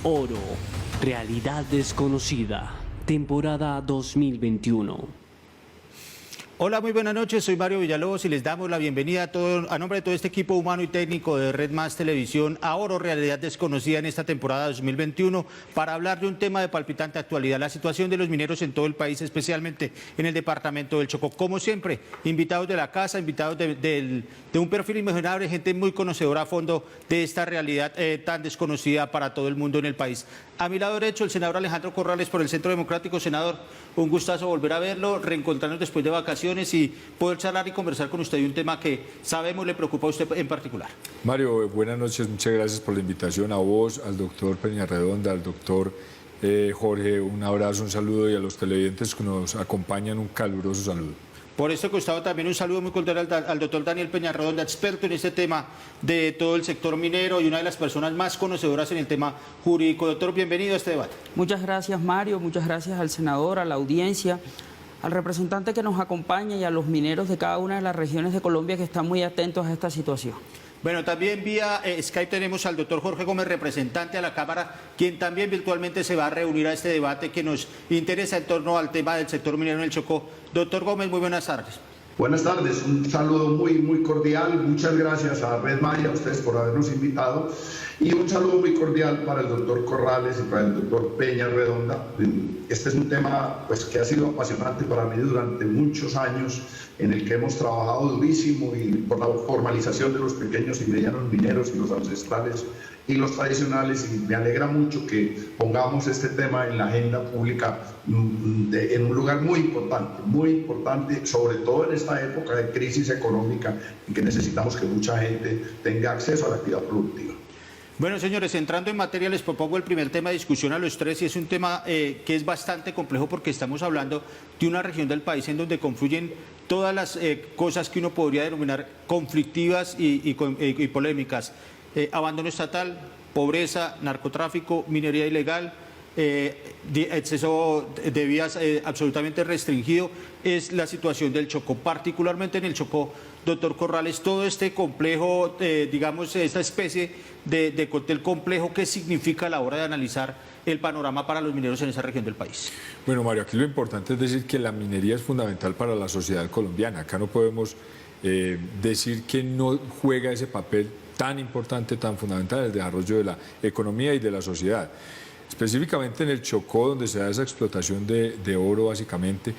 Oro, realidad desconocida, temporada 2021. Hola, muy buenas noches, soy Mario Villalobos y les damos la bienvenida a nombre de todo este equipo humano y técnico de Red Más Televisión a Oro, realidad desconocida en esta temporada 2021 para hablar de un tema de palpitante actualidad, la situación de los mineros en todo el país, especialmente en el departamento del Chocó. Como siempre, invitados de la casa, invitados de un perfil inmejorable, gente muy conocedora a fondo de esta realidad tan desconocida para todo el mundo en el país. A mi lado derecho, el senador Alejandro Corrales por el Centro Democrático. Senador, un gustazo volver a verlo, reencontrarnos después de vacaciones y poder charlar y conversar con usted de un tema que sabemos le preocupa a usted en particular. Mario, buenas noches, muchas gracias por la invitación, a vos, al doctor Peñarredonda, al doctor Jorge, un abrazo, un saludo, y a los televidentes que nos acompañan un caluroso saludo. Por este costado también un saludo muy cordial al doctor Daniel Peñarredonda, experto en este tema de todo el sector minero y una de las personas más conocedoras en el tema jurídico. Doctor, bienvenido a este debate. Muchas gracias, Mario, muchas gracias al senador, a la audiencia, al representante que nos acompaña y a los mineros de cada una de las regiones de Colombia que están muy atentos a esta situación. Bueno, también vía Skype tenemos al doctor Jorge Gómez, representante a la Cámara, quien también virtualmente se va a reunir a este debate que nos interesa en torno al tema del sector minero en el Chocó. Doctor Gómez, muy buenas tardes. Buenas tardes, un saludo muy cordial, muchas gracias a Red Maya, a ustedes por habernos invitado, y un saludo muy cordial para el doctor Corrales y para el doctor Peñarredonda. Este es un tema pues, que ha sido apasionante para mí durante muchos años, en el que hemos trabajado durísimo y por la formalización de los pequeños y medianos mineros y los ancestrales y los tradicionales, y me alegra mucho que pongamos este tema en la agenda pública en un lugar muy importante, sobre todo en esta época de crisis económica y que necesitamos que mucha gente tenga acceso a la actividad productiva. Bueno, señores, entrando en materia, les propongo el primer tema de discusión a los tres, y es un tema que es bastante complejo porque estamos hablando de una región del país en donde confluyen todas las cosas que uno podría denominar conflictivas y polémicas. Abandono estatal, pobreza, narcotráfico, minería ilegal, acceso de vías absolutamente restringido. Es la situación del Chocó, particularmente en el Chocó. Doctor Corrales, todo este complejo, digamos, esta especie de cóctel complejo, ¿qué significa a la hora de analizar el panorama para los mineros en esa región del país? Bueno, Mario, aquí lo importante es decir que la minería es fundamental para la sociedad colombiana. Acá no podemos decir que no juega ese papel tan importante, tan fundamental en el desarrollo de la economía y de la sociedad. Específicamente en el Chocó, donde se da esa explotación de oro básicamente,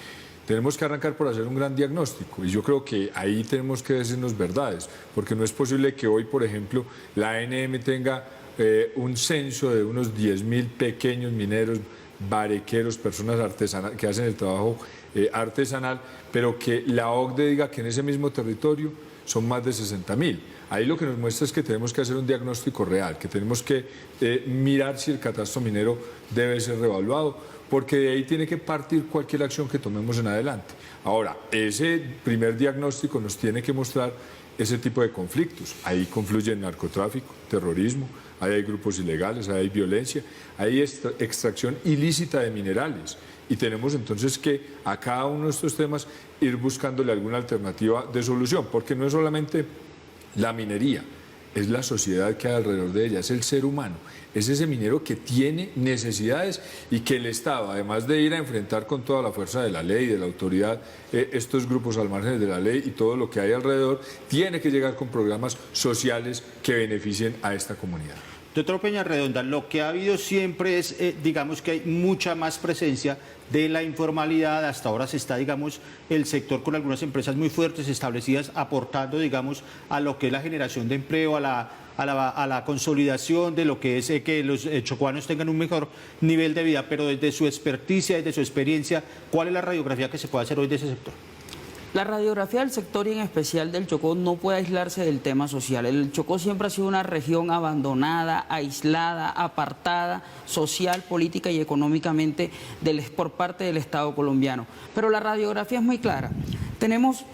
tenemos que arrancar por hacer un gran diagnóstico, y yo creo que ahí tenemos que decirnos verdades, porque no es posible que hoy, por ejemplo, la ANM tenga un censo de unos 10.000 pequeños mineros, barequeros, personas artesanales que hacen el trabajo artesanal, pero que la OCDE diga que en ese mismo territorio son más de 60.000. Ahí lo que nos muestra es que tenemos que hacer un diagnóstico real, que tenemos que mirar si el catastro minero debe ser revaluado, porque de ahí tiene que partir cualquier acción que tomemos en adelante. Ahora, ese primer diagnóstico nos tiene que mostrar ese tipo de conflictos. Ahí confluyen narcotráfico, terrorismo, ahí hay grupos ilegales, ahí hay violencia, hay extracción ilícita de minerales. Y tenemos entonces que a cada uno de estos temas ir buscándole alguna alternativa de solución, porque no es solamente la minería, es la sociedad que hay alrededor de ella, es el ser humano, es ese minero que tiene necesidades y que el Estado, además de ir a enfrentar con toda la fuerza de la ley, de la autoridad, estos grupos al margen de la ley y todo lo que hay alrededor, tiene que llegar con programas sociales que beneficien a esta comunidad. Doctor Peñarredonda, lo que ha habido siempre es, digamos que hay mucha más presencia de la informalidad. Hasta ahora se está, digamos, el sector con algunas empresas muy fuertes establecidas aportando, digamos, a lo que es la generación de empleo, a la consolidación de lo que es que los chocuanos tengan un mejor nivel de vida. Pero desde su experticia, desde su experiencia, ¿cuál es la radiografía que se puede hacer hoy de ese sector? La radiografía del sector y en especial del Chocó no puede aislarse del tema social. El Chocó siempre ha sido una región abandonada, aislada, apartada, social, política y económicamente por parte del Estado colombiano. Pero la radiografía es muy clara. Tenemos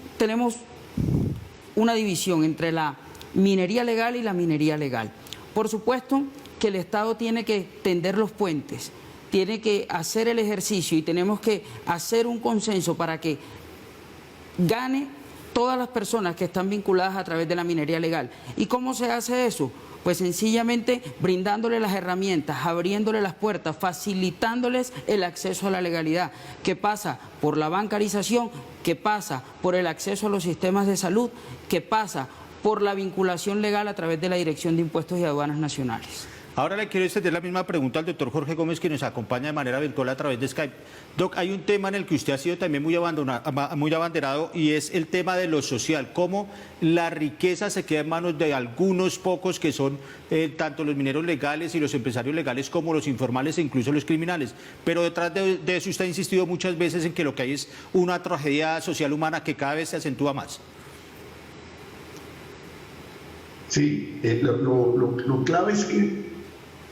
una división entre la minería legal y la minería legal. Por supuesto que el Estado tiene que tender los puentes, tiene que hacer el ejercicio y tenemos que hacer un consenso para que gane todas las personas que están vinculadas a través de la minería legal. ¿Y cómo se hace eso? Pues sencillamente brindándole las herramientas, abriéndole las puertas, facilitándoles el acceso a la legalidad, que pasa por la bancarización, que pasa por el acceso a los sistemas de salud, que pasa por la vinculación legal a través de la Dirección de Impuestos y Aduanas Nacionales. Ahora le quiero extender la misma pregunta al doctor Jorge Gómez, que nos acompaña de manera virtual a través de Skype. Doc, hay un tema en el que usted ha sido también muy abanderado y es el tema de lo social, cómo la riqueza se queda en manos de algunos pocos que son tanto los mineros legales y los empresarios legales como los informales e incluso los criminales. Pero detrás de eso usted ha insistido muchas veces en que lo que hay es una tragedia social humana que cada vez se acentúa más. Sí, lo clave es que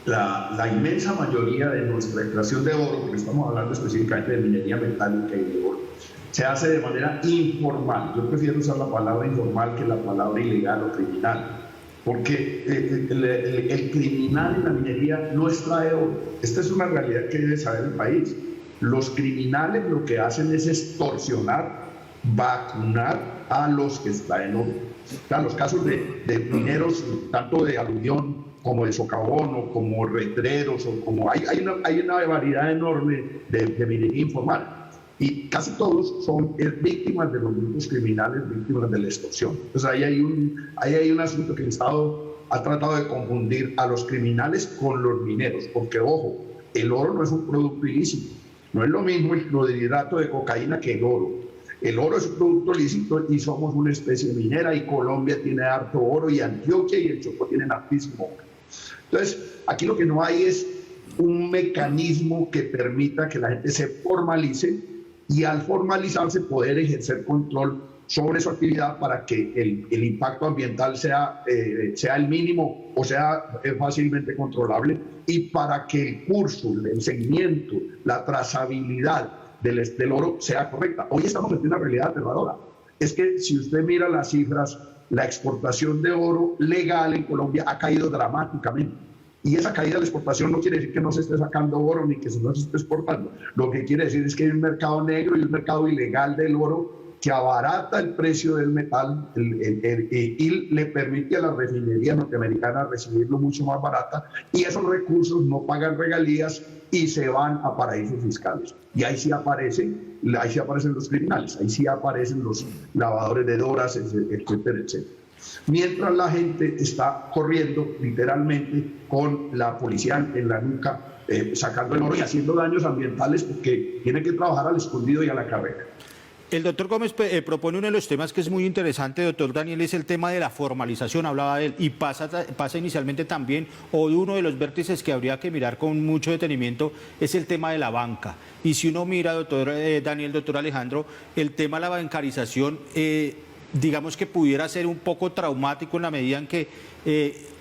la inmensa mayoría de nuestra extracción de oro, porque estamos hablando específicamente de minería metálica y de oro, se hace de manera informal. Yo prefiero usar la palabra informal que la palabra ilegal o criminal, porque el criminal en la minería no extrae oro. Esta es una realidad que debe saber el país. Los criminales lo que hacen es extorsionar, vacunar a los que extraen oro. O sea, los casos de mineros, tanto de aluvión como de socavón, como retreros, o como hay una variedad enorme de minería informal. Y casi todos son víctimas de los grupos criminales, víctimas de la extorsión. Entonces ahí hay un asunto que el Estado ha tratado de confundir a los criminales con los mineros, porque ojo, el oro no es un producto ilícito. No es lo mismo el clorhidrato de cocaína que el oro. El oro es un producto lícito y somos una especie minera, y Colombia tiene harto oro, y Antioquia y el Chocó tienen hartísimo oro. Entonces, aquí lo que no hay es un mecanismo que permita que la gente se formalice y al formalizarse poder ejercer control sobre su actividad para que el impacto ambiental sea el mínimo o sea fácilmente controlable, y para que el curso, el seguimiento, la trazabilidad del oro sea correcta. Hoy estamos en una realidad aterradora. Es que si usted mira las cifras, la exportación de oro legal en Colombia ha caído dramáticamente. Y esa caída de la exportación no quiere decir que no se esté sacando oro ni que no se esté exportando. Lo que quiere decir es que hay un mercado negro y un mercado ilegal del oro que abarata el precio del metal y le permite a la refinería norteamericana recibirlo mucho más barata, y esos recursos no pagan regalías y se van a paraísos fiscales. Y ahí sí aparecen los criminales, ahí sí aparecen los lavadores de doras, etcétera, etcétera. Mientras la gente está corriendo literalmente con la policía en la nuca, sacando el oro y haciendo daños ambientales porque tiene que trabajar al escondido y a la carrera. El doctor Gómez propone uno de los temas que es muy interesante, doctor Daniel, es el tema de la formalización, hablaba de él, y pasa inicialmente también, o uno de los vértices que habría que mirar con mucho detenimiento, es el tema de la banca. Y si uno mira, doctor Daniel, doctor Alejandro, el tema de la bancarización, digamos que pudiera ser un poco traumático en la medida en que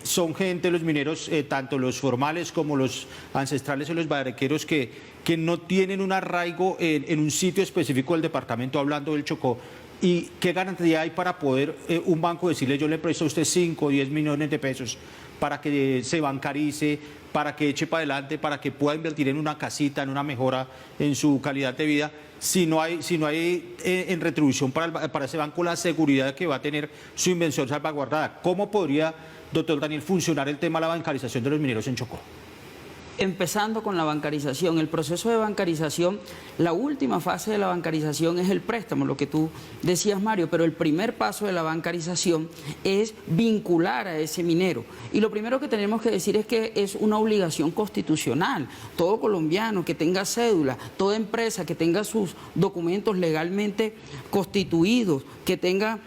son gente, los mineros, tanto los formales como los ancestrales o los barrequeros, que no tienen un arraigo en un sitio específico del departamento, hablando del Chocó. ¿Y qué garantía hay para poder un banco decirle: yo le presto a usted 5 o 10 millones de pesos para que se bancarice, para que eche para adelante, para que pueda invertir en una casita, en una mejora en su calidad de vida, si no hay en retribución para ese banco la seguridad de que va a tener su inversión salvaguardada? ¿Cómo podría, doctor Daniel, funcionar el tema de la bancarización de los mineros en Chocó? Empezando con la bancarización, el proceso de bancarización, la última fase de la bancarización es el préstamo, lo que tú decías, Mario, pero el primer paso de la bancarización es vincular a ese minero. Y lo primero que tenemos que decir es que es una obligación constitucional. Todo colombiano que tenga cédula, toda empresa que tenga sus documentos legalmente constituidos, que tenga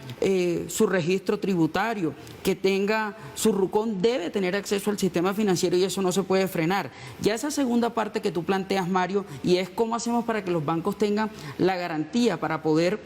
su registro tributario, que tenga su RUCON, debe tener acceso al sistema financiero, y eso no se puede frenar. Ya esa segunda parte que tú planteas, Mario, y es cómo hacemos para que los bancos tengan la garantía para poder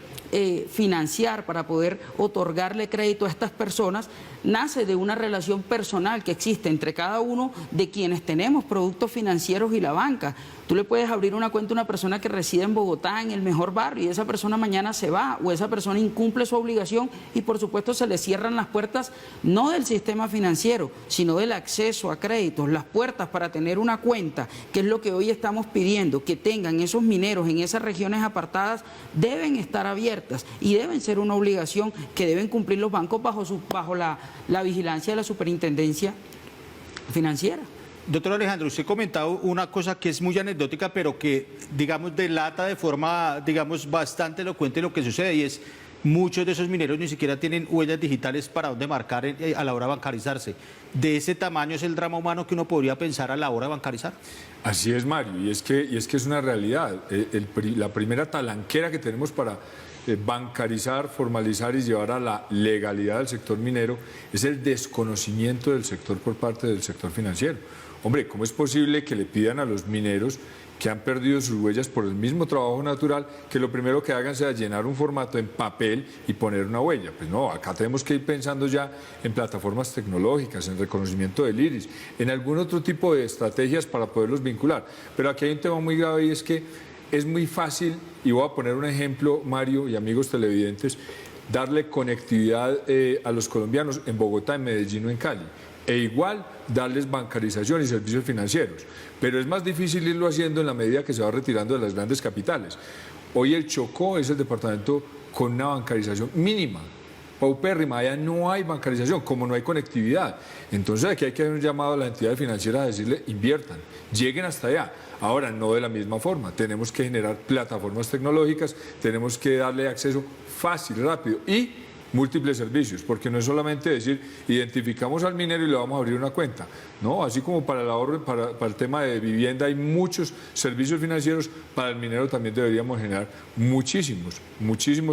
financiar, para poder otorgarle crédito a estas personas, nace de una relación personal que existe entre cada uno de quienes tenemos productos financieros y la banca. Tú le puedes abrir una cuenta a una persona que reside en Bogotá, en el mejor barrio, y esa persona mañana se va, o esa persona incumple su obligación, y por supuesto se le cierran las puertas no del sistema financiero, sino del acceso a créditos, las puertas para tener una cuenta, que es lo que hoy estamos pidiendo, que tengan esos mineros en esas regiones apartadas, deben estar abiertas y deben ser una obligación que deben cumplir los bancos bajo la vigilancia de la Superintendencia Financiera. Doctor Alejandro, usted ha comentado una cosa que es muy anecdótica, pero que, digamos, delata de forma, digamos, bastante elocuente lo que sucede, y es muchos de esos mineros ni siquiera tienen huellas digitales para dónde marcar a la hora de bancarizarse. ¿De ese tamaño es el drama humano que uno podría pensar a la hora de bancarizar? Así es, Mario, y es que es una realidad. La primera talanquera que tenemos para bancarizar, formalizar y llevar a la legalidad del sector minero es el desconocimiento del sector por parte del sector financiero. Hombre, ¿cómo es posible que le pidan a los mineros que han perdido sus huellas por el mismo trabajo natural que lo primero que hagan sea llenar un formato en papel y poner una huella? Pues no, acá tenemos que ir pensando ya en plataformas tecnológicas, en reconocimiento del iris, en algún otro tipo de estrategias para poderlos vincular. Pero aquí hay un tema muy grave y es que es muy fácil, y voy a poner un ejemplo, Mario y amigos televidentes, darle conectividad a los colombianos en Bogotá, en Medellín o en Cali, e igual darles bancarización y servicios financieros. Pero es más difícil irlo haciendo en la medida que se va retirando de las grandes capitales. Hoy el Chocó es el departamento con una bancarización mínima, paupérrima, allá no hay bancarización, como no hay conectividad. Entonces aquí hay que hacer un llamado a las entidades financieras a decirle, inviertan, lleguen hasta allá. Ahora, no de la misma forma, tenemos que generar plataformas tecnológicas, tenemos que darle acceso fácil, rápido y múltiples servicios, porque no es solamente decir, identificamos al minero y le vamos a abrir una cuenta. No, así como para el ahorro, para el tema de vivienda hay muchos servicios financieros, para el minero también deberíamos generar muchísimos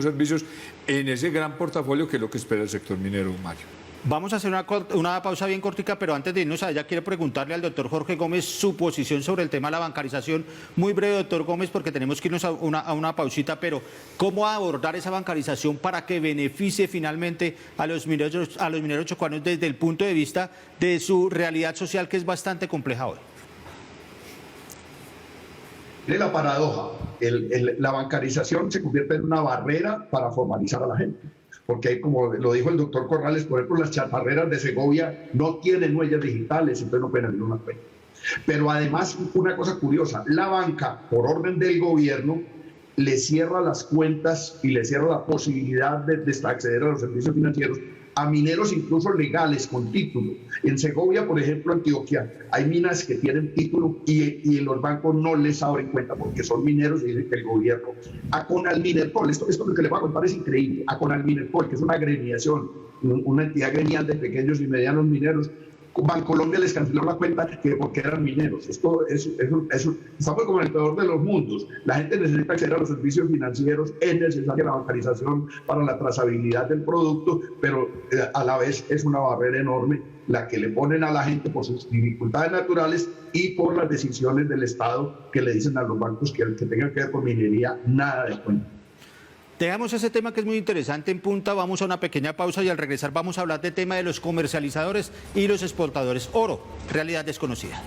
servicios en ese gran portafolio que es lo que espera el sector minero, Mario. Vamos a hacer una pausa bien cortica, pero antes de irnos allá quiero preguntarle al doctor Jorge Gómez su posición sobre el tema de la bancarización. Muy breve, doctor Gómez, porque tenemos que irnos a una pausita, pero ¿cómo abordar esa bancarización para que beneficie finalmente a los mineros chocuanos desde el punto de vista de su realidad social, que es bastante compleja hoy? Mire la paradoja, la bancarización se convierte en una barrera para formalizar a la gente. Porque como lo dijo el doctor Corrales, por ejemplo, las chatarreras de Segovia no tienen huellas digitales, entonces no pueden abrir una cuenta. Pero además, una cosa curiosa, la banca, por orden del gobierno, le cierra las cuentas y le cierra la posibilidad de acceder a los servicios financieros a mineros incluso legales con título. En Segovia, por ejemplo, Antioquia, hay minas que tienen título y los bancos no les abren cuenta porque son mineros y dicen que el gobierno. A Conalminerpol, esto lo que les voy a contar es increíble, a Conalminerpol, que es una agremiación, una entidad gremial de pequeños y medianos mineros, Bancolombia les canceló la cuenta porque eran mineros. Estamos como en el peor de los mundos. La gente necesita acceder a los servicios financieros, es necesaria la bancarización para la trazabilidad del producto, pero a la vez es una barrera enorme la que le ponen a la gente por sus dificultades naturales y por las decisiones del Estado que le dicen a los bancos que tengan que ver con minería, nada de cuenta. Dejamos ese tema que es muy interesante en punta, vamos a una pequeña pausa y al regresar vamos a hablar del tema de los comercializadores y los exportadores. Oro, realidad desconocida.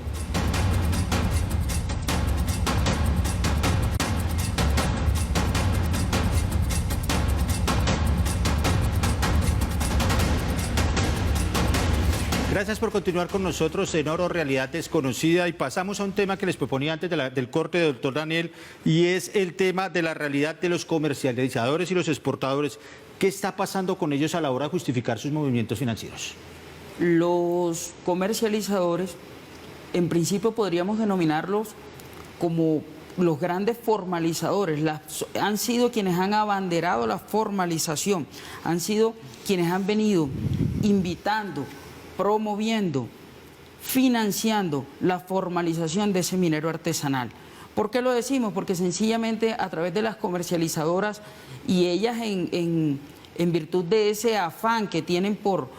Gracias por continuar con nosotros en Oro, Realidad Desconocida, y pasamos a un tema que les proponía antes del corte del doctor Daniel, y es el tema de la realidad de los comercializadores y los exportadores. ¿Qué está pasando con ellos a la hora de justificar sus movimientos financieros? Los comercializadores, en principio podríamos denominarlos como los grandes formalizadores, han sido quienes han abanderado la formalización, han sido quienes han venido invitando, promoviendo, financiando la formalización de ese minero artesanal. ¿Por qué lo decimos? Porque sencillamente a través de las comercializadoras y ellas en virtud de ese afán que tienen por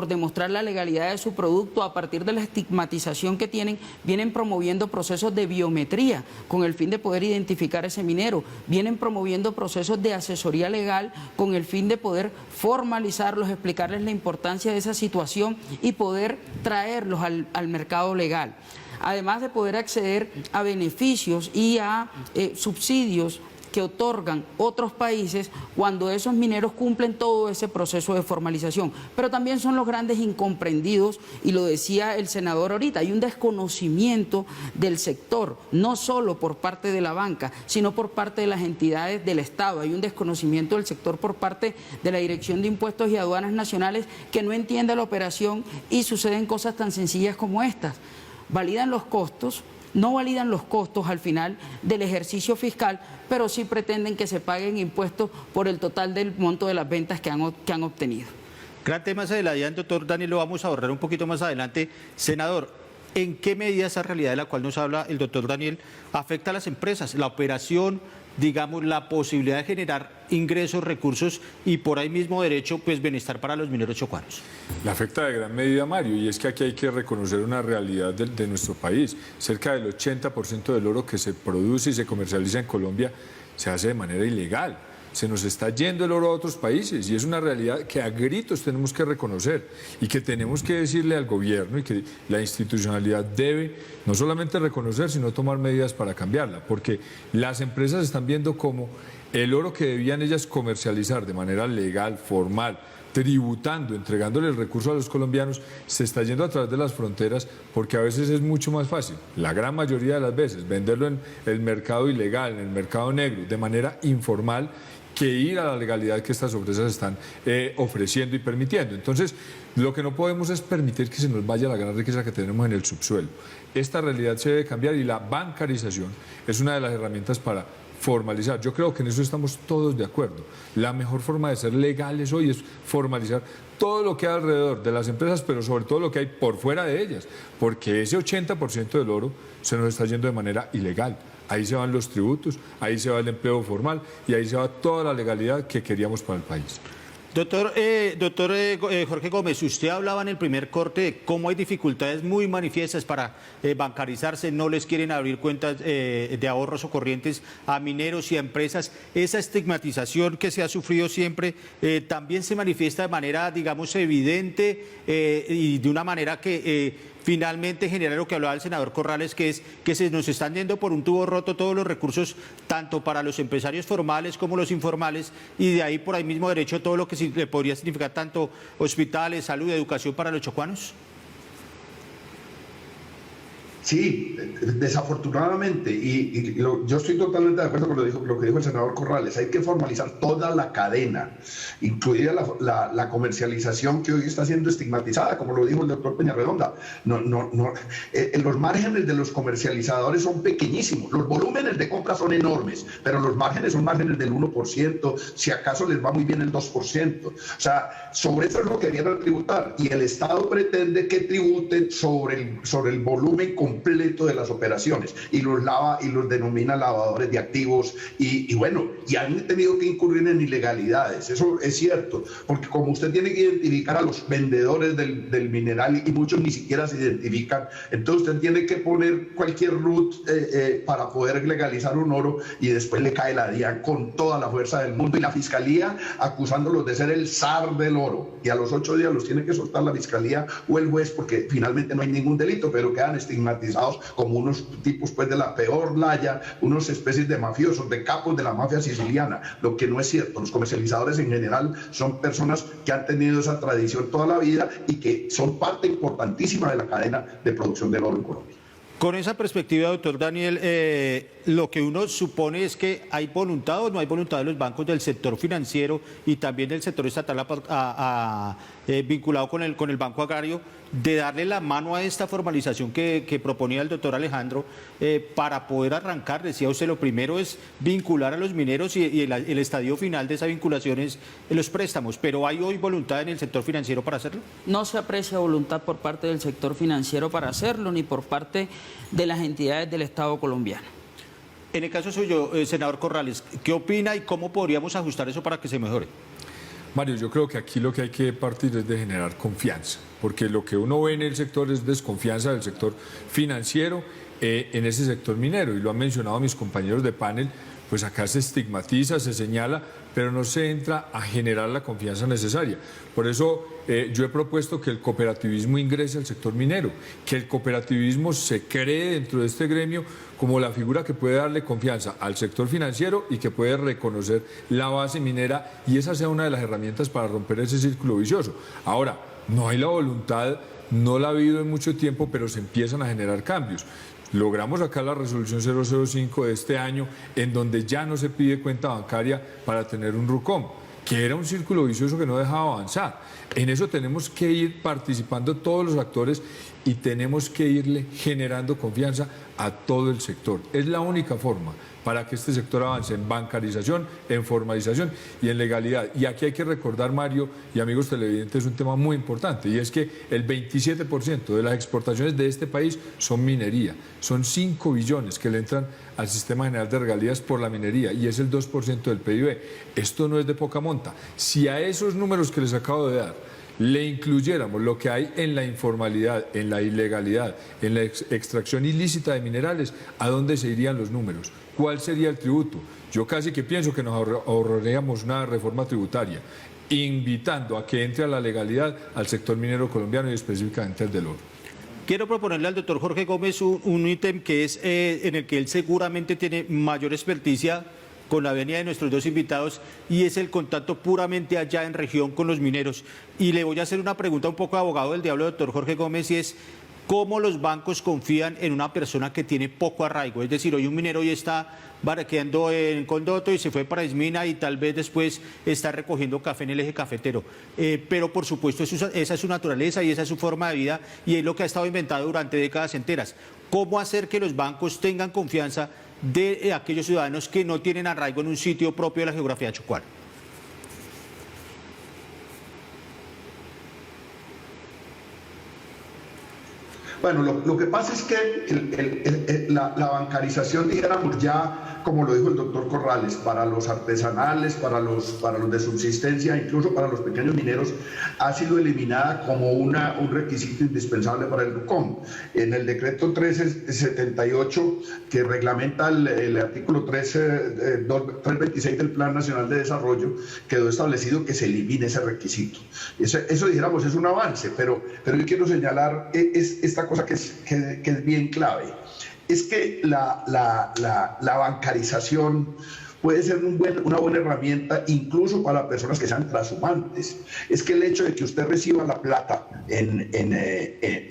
demostrar la legalidad de su producto, a partir de la estigmatización que tienen, vienen promoviendo procesos de biometría con el fin de poder identificar ese minero, vienen promoviendo procesos de asesoría legal con el fin de poder formalizarlos, explicarles la importancia de esa situación y poder traerlos al mercado legal. Además de poder acceder a beneficios y a subsidios que otorgan otros países cuando esos mineros cumplen todo ese proceso de formalización. Pero también son los grandes incomprendidos, y lo decía el senador ahorita, hay un desconocimiento del sector, no solo por parte de la banca, sino por parte de las entidades del Estado. Hay un desconocimiento del sector por parte de la Dirección de Impuestos y Aduanas Nacionales, que no entiende la operación, y suceden cosas tan sencillas como estas. Validan los costos, no validan los costos al final del ejercicio fiscal, pero sí pretenden que se paguen impuestos por el total del monto de las ventas que han obtenido. Gran tema de la DIAN, doctor Daniel, lo vamos a ahorrar un poquito más adelante. Senador, ¿en qué medida esa realidad de la cual nos habla el doctor Daniel afecta a las empresas? La operación, digamos, la posibilidad de generar ingresos, recursos y por ahí mismo derecho, pues bienestar para los mineros chocuanos. La afecta de gran medida, Mario, y es que aquí hay que reconocer una realidad de nuestro país. Cerca del 80% del oro que se produce y se comercializa en Colombia se hace de manera ilegal. Se nos está yendo el oro a otros países y es una realidad que a gritos tenemos que reconocer y que tenemos que decirle al gobierno, y que la institucionalidad debe no solamente reconocer, sino tomar medidas para cambiarla, porque las empresas están viendo como el oro que debían ellas comercializar de manera legal, formal, tributando, entregándole el recurso a los colombianos, se está yendo a través de las fronteras, porque a veces es mucho más fácil, la gran mayoría de las veces, venderlo en el mercado ilegal, en el mercado negro, de manera informal, que ir a la legalidad que estas empresas están ofreciendo y permitiendo. Entonces, lo que no podemos es permitir que se nos vaya la gran riqueza que tenemos en el subsuelo. Esta realidad se debe cambiar y la bancarización es una de las herramientas para formalizar. Yo creo que en eso estamos todos de acuerdo. La mejor forma de ser legales hoy es formalizar todo lo que hay alrededor de las empresas, pero sobre todo lo que hay por fuera de ellas, porque ese 80% del oro se nos está yendo de manera ilegal. Ahí se van los tributos, ahí se va el empleo formal y ahí se va toda la legalidad que queríamos para el país. Doctor Jorge Gómez, usted hablaba en el primer corte de cómo hay dificultades muy manifiestas para bancarizarse, no les quieren abrir cuentas de ahorros o corrientes a mineros y a empresas. Esa estigmatización que se ha sufrido siempre también se manifiesta de manera, digamos, evidente y de una manera que finalmente genera lo que hablaba el senador Corrales, que es que se nos están yendo por un tubo roto todos los recursos, tanto para los empresarios formales como los informales, y de ahí por ahí mismo derecho todo lo que le podría significar tanto hospitales, salud, educación para los chocuanos. Sí, desafortunadamente, yo estoy totalmente de acuerdo con lo que dijo el senador Corrales. Hay que formalizar toda la cadena, incluida la comercialización, que hoy está siendo estigmatizada, como lo dijo el doctor Peñarredonda. Los márgenes de los comercializadores son pequeñísimos, los volúmenes de compra son enormes, pero los márgenes son márgenes del 1%, si acaso les va muy bien el 2%. O sea, sobre eso es lo que vienen a tributar, y el Estado pretende que tributen sobre el volumen completo de las operaciones, y los denomina lavadores de activos, y han tenido que incurrir en ilegalidades. Eso es cierto, porque como usted tiene que identificar a los vendedores del mineral, y muchos ni siquiera se identifican, entonces usted tiene que poner cualquier root para poder legalizar un oro, y después le cae la DIAN con toda la fuerza del mundo, y la fiscalía acusándolos de ser el zar del oro, y a los 8 días los tiene que soltar la fiscalía o el juez, porque finalmente no hay ningún delito, pero quedan estigmatizados como unos tipos pues de la peor laya, unos especies de mafiosos, de capos de la mafia siciliana, lo que no es cierto. Los comercializadores en general son personas que han tenido esa tradición toda la vida y que son parte importantísima de la cadena de producción del oro en Colombia. Con esa perspectiva, doctor Daniel, lo que uno supone es que hay voluntad o no hay voluntad de los bancos, del sector financiero y también del sector estatal vinculado con el Banco Agrario, de darle la mano a esta formalización que proponía el doctor Alejandro para poder arrancar. Decía usted, lo primero es vincular a los mineros y el estadio final de esa vinculación es los préstamos, pero ¿hay hoy voluntad en el sector financiero para hacerlo? No se aprecia voluntad por parte del sector financiero para hacerlo, ni por parte de las entidades del Estado colombiano. En el caso suyo, senador Corrales, ¿qué opina y cómo podríamos ajustar eso para que se mejore? Mario, yo creo que aquí lo que hay que partir es de generar confianza, porque lo que uno ve en el sector es desconfianza del sector financiero en ese sector minero, y lo han mencionado mis compañeros de panel, pues acá se estigmatiza, se señala, pero no se entra a generar la confianza necesaria. Por eso yo he propuesto que el cooperativismo ingrese al sector minero, que el cooperativismo se cree dentro de este gremio como la figura que puede darle confianza al sector financiero y que puede reconocer la base minera, y esa sea una de las herramientas para romper ese círculo vicioso. Ahora, no hay la voluntad, no la ha habido en mucho tiempo, pero se empiezan a generar cambios. Logramos acá la resolución 005 de este año, en donde ya no se pide cuenta bancaria para tener un RUCOM, que era un círculo vicioso que no dejaba avanzar. En eso tenemos que ir participando todos los actores y tenemos que irle generando confianza a todo el sector. Es la única forma para que este sector avance en bancarización, en formalización y en legalidad. Y aquí hay que recordar, Mario y amigos televidentes, un tema muy importante, y es que el 27% de las exportaciones de este país son minería. Son 5 billones que le entran al Sistema General de Regalías por la minería, y es el 2% del PIB. Esto no es de poca monta. Si a esos números que les acabo de dar le incluyéramos lo que hay en la informalidad, en la ilegalidad, en la extracción ilícita de minerales, ¿a dónde se irían los números? ¿Cuál sería el tributo? Yo casi que pienso que nos ahorraríamos una reforma tributaria, invitando a que entre a la legalidad al sector minero colombiano y específicamente al del oro. Quiero proponerle al doctor Jorge Gómez un ítem que es en el que él seguramente tiene mayor experticia con la venia de nuestros dos invitados, y es el contacto puramente allá en región con los mineros. Y le voy a hacer una pregunta un poco de abogado del diablo, doctor Jorge Gómez, y es: ¿cómo los bancos confían en una persona que tiene poco arraigo? Es decir, hoy un minero hoy está baraqueando en Condoto y se fue para Esmina y tal vez después está recogiendo café en el eje cafetero. Pero por supuesto esa es su naturaleza y esa es su forma de vida, y es lo que ha estado inventado durante décadas enteras. ¿Cómo hacer que los bancos tengan confianza de aquellos ciudadanos que no tienen arraigo en un sitio propio de la geografía chocuana? Bueno, lo que pasa es que la bancarización, dijéramos ya, como lo dijo el doctor Corrales, para los artesanales, para los de subsistencia, incluso para los pequeños mineros, ha sido eliminada como un requisito indispensable para el RUCOM. En el decreto 1378, que reglamenta el artículo 326 del Plan Nacional de Desarrollo, quedó establecido que se elimine ese requisito. Eso dijéramos, es un avance, pero yo quiero señalar esta cosa que es bien clave. Es que la bancarización puede ser una buena herramienta incluso para personas que sean transhumantes. Es que el hecho de que usted reciba la plata,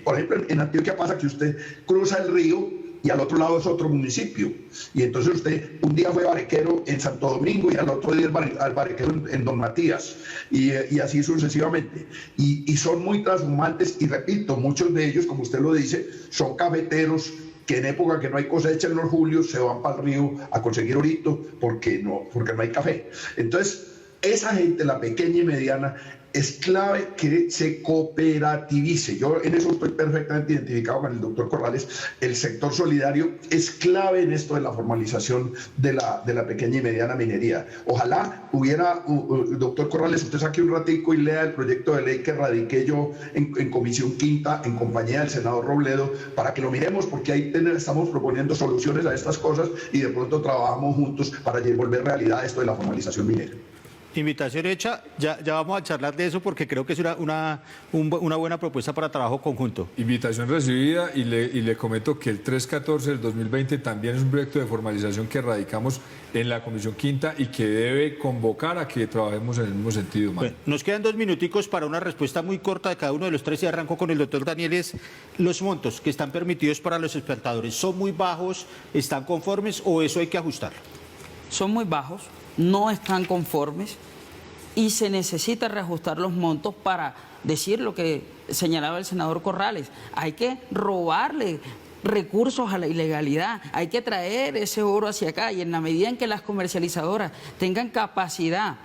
por ejemplo, en Antioquia pasa que usted cruza el río y al otro lado es otro municipio, y entonces usted un día fue barequero en Santo Domingo y al otro día al barequero en Don Matías, y así sucesivamente, y son muy transhumantes, y repito, muchos de ellos, como usted lo dice, son cafeteros que en época que no hay cosecha en los julios se van para el río a conseguir orito porque no hay café. Entonces, esa gente, la pequeña y mediana, es clave que se cooperativice. Yo en eso estoy perfectamente identificado con el doctor Corrales. El sector solidario es clave en esto de la formalización de la pequeña y mediana minería. Ojalá hubiera, doctor Corrales, usted saque un ratico y lea el proyecto de ley que radiqué yo en Comisión Quinta en compañía del senador Robledo, para que lo miremos, porque ahí estamos proponiendo soluciones a estas cosas y de pronto trabajamos juntos para volver realidad esto de la formalización minera. Invitación hecha, ya vamos a charlar de eso porque creo que es una buena propuesta para trabajo conjunto. Invitación recibida, y le comento que el 314 del 2020 también es un proyecto de formalización que radicamos en la Comisión Quinta y que debe convocar a que trabajemos en el mismo sentido. Bueno, nos quedan 2 minuticos para una respuesta muy corta de cada uno de los tres, y arranco con el doctor Daniel. Los montos que están permitidos para los exportadores, ¿son muy bajos? ¿Están conformes o eso hay que ajustarlo? Son muy bajos, no están conformes, y se necesita reajustar los montos para decir lo que señalaba el senador Corrales. Hay que robarle recursos a la ilegalidad, hay que traer ese oro hacia acá, y en la medida en que las comercializadoras tengan capacidad,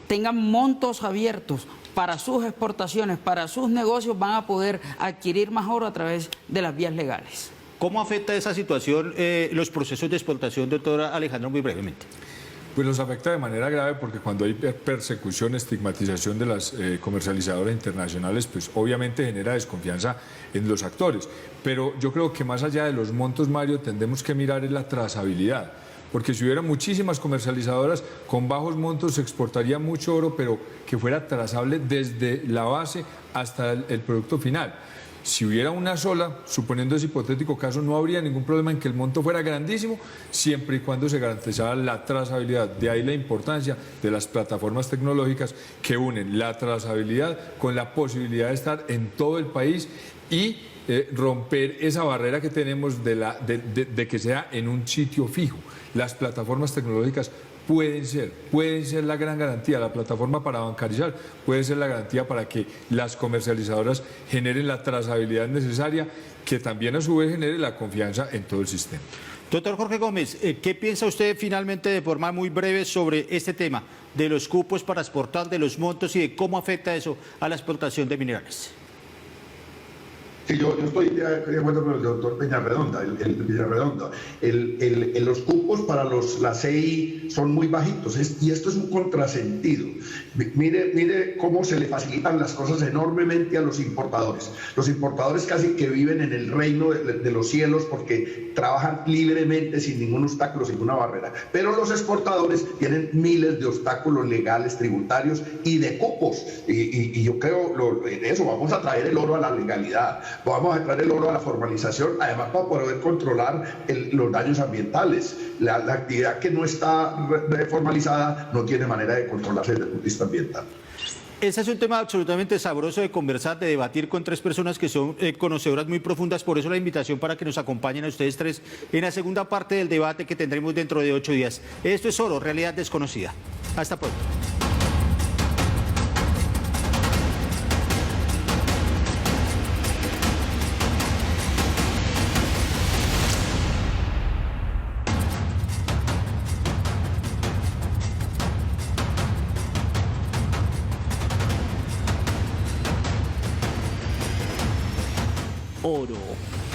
tengan montos abiertos para sus exportaciones, para sus negocios, van a poder adquirir más oro a través de las vías legales. ¿Cómo afecta esa situación los procesos de exportación, doctor Alejandro, muy brevemente? Pues los afecta de manera grave, porque cuando hay persecución, estigmatización de las comercializadoras internacionales, pues obviamente genera desconfianza en los actores. Pero yo creo que más allá de los montos, Mario, tendremos que mirar en la trazabilidad, porque si hubiera muchísimas comercializadoras con bajos montos se exportaría mucho oro, pero que fuera trazable desde la base hasta el producto final. Si hubiera una sola, suponiendo ese hipotético caso, no habría ningún problema en que el monto fuera grandísimo, siempre y cuando se garantizara la trazabilidad. De ahí la importancia de las plataformas tecnológicas que unen la trazabilidad con la posibilidad de estar en todo el país y romper esa barrera que tenemos de que sea en un sitio fijo. Las plataformas tecnológicas pueden ser la gran garantía. La plataforma para bancarizar puede ser la garantía para que las comercializadoras generen la trazabilidad necesaria, que también a su vez genere la confianza en todo el sistema. Doctor Jorge Gómez, ¿qué piensa usted finalmente de forma muy breve sobre este tema de los cupos para exportar, de los montos y de cómo afecta eso a la exportación de minerales? Sí, yo estoy de acuerdo con el doctor Peñarredonda. Los cupos para la CI son muy bajitos y esto es un contrasentido. Mire cómo se le facilitan las cosas enormemente a los importadores. Los importadores casi que viven en el reino de los cielos porque trabajan libremente sin ningún obstáculo, sin ninguna barrera. Pero los exportadores tienen miles de obstáculos legales, tributarios y de cupos. Y yo creo en eso vamos a traer el oro a la legalidad. Vamos a traer el oro a la formalización, además para poder controlar los daños ambientales. La actividad que no está formalizada no tiene manera de controlarse desde el punto de vista ambiental. Este es un tema absolutamente sabroso de conversar, de debatir con tres personas que son conocedoras muy profundas, por eso la invitación para que nos acompañen a ustedes tres en la segunda parte del debate que tendremos dentro de 8 días. Esto es Oro, Realidad Desconocida. Hasta pronto. Oro,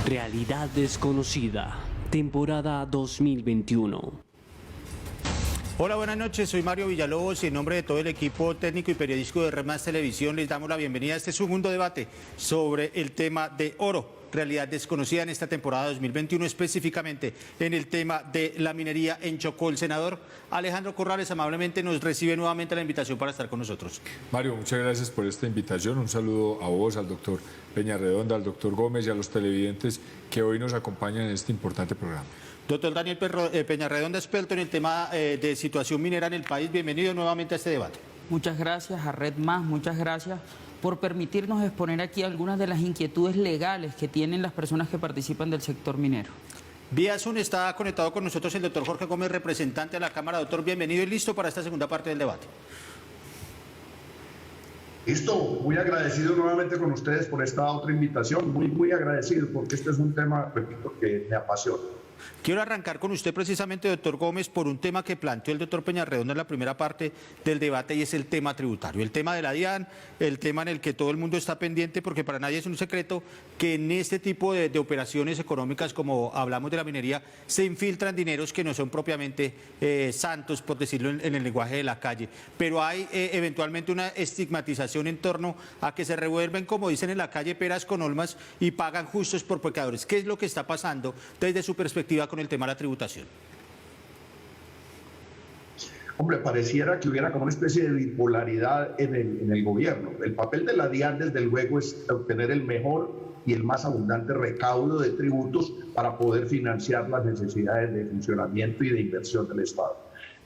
Realidad Desconocida, temporada 2021. Hola, buenas noches, soy Mario Villalobos y en nombre de todo el equipo técnico y periodístico de Red Más Televisión les damos la bienvenida a este segundo debate sobre el tema de oro. Realidad desconocida en esta temporada 2021, específicamente en el tema de la minería en Chocó. El senador Alejandro Corrales amablemente nos recibe nuevamente la invitación para estar con nosotros. Mario, muchas gracias por esta invitación. Un saludo a vos, al doctor Peñarredonda, al doctor Gómez y a los televidentes que hoy nos acompañan en este importante programa. Doctor Daniel Peñarredonda, experto en el tema de situación minera en el país. Bienvenido nuevamente a este debate. Muchas gracias a Red Más, muchas gracias por permitirnos exponer aquí algunas de las inquietudes legales que tienen las personas que participan del sector minero. Vía Zoom está conectado con nosotros el doctor Jorge Gómez, representante de la Cámara. Doctor, bienvenido y listo para esta segunda parte del debate. Listo, muy agradecido nuevamente con ustedes por esta otra invitación, muy agradecido porque este es un tema, repito, que me apasiona. Quiero arrancar con usted precisamente, doctor Gómez, por un tema que planteó el doctor Peñarredonda en la primera parte del debate y es el tema tributario, el tema de la DIAN, el tema en el que todo el mundo está pendiente porque para nadie es un secreto que en este tipo de operaciones económicas, como hablamos de la minería, se infiltran dineros que no son propiamente santos, por decirlo en el lenguaje de la calle, pero hay eventualmente una estigmatización en torno a que se revuelven, como dicen en la calle, peras con olmas y pagan justos por pecadores. ¿Qué es lo que está pasando desde su perspectiva con el tema de la tributación? Hombre, pareciera que hubiera como una especie de bipolaridad en el gobierno. El papel de la DIAN, desde luego, es obtener el mejor y el más abundante recaudo de tributos para poder financiar las necesidades de funcionamiento y de inversión del Estado.